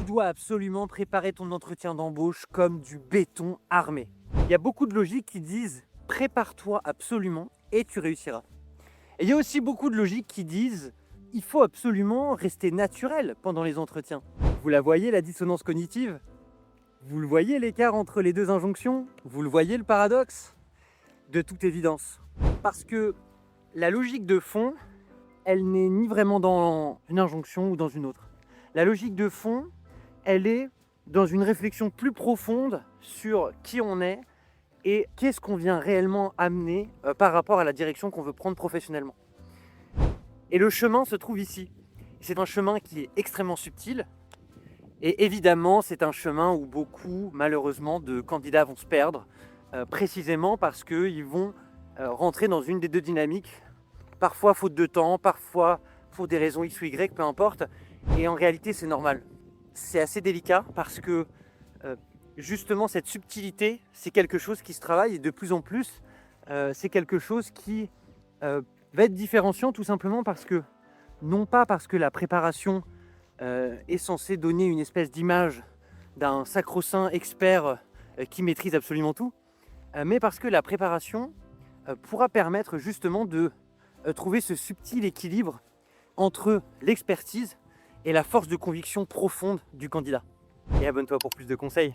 dois absolument préparer ton entretien d'embauche comme du béton armé. Il y a beaucoup de logiques qui disent prépare-toi absolument et tu réussiras. Et il y a aussi beaucoup de logiques qui disent il faut absolument rester naturel pendant les entretiens. Vous la voyez, la dissonance cognitive? Vous le voyez, l'écart entre les deux injonctions? Vous le voyez, le paradoxe? De toute évidence. Parce que la logique de fond, elle n'est ni vraiment dans une injonction ou dans une autre. La logique de fond, elle est dans une réflexion plus profonde sur qui on est et qu'est-ce qu'on vient réellement amener par rapport à la direction qu'on veut prendre professionnellement. Et le chemin se trouve ici. C'est un chemin qui est extrêmement subtil. Et évidemment, c'est un chemin où beaucoup, malheureusement, de candidats vont se perdre, précisément parce qu'ils vont rentrer dans une des deux dynamiques, parfois faute de temps, parfois pour des raisons X ou Y, peu importe. Et en réalité, c'est normal. C'est assez délicat parce que justement, cette subtilité, c'est quelque chose qui se travaille et de plus en plus, c'est quelque chose qui va être différenciant tout simplement parce que, non pas parce que la préparation est censée donner une espèce d'image d'un sacro-saint expert qui maîtrise absolument tout, mais parce que la préparation pourra permettre justement de trouver ce subtil équilibre entre l'expertise et la force de conviction profonde du candidat. Et abonne-toi pour plus de conseils.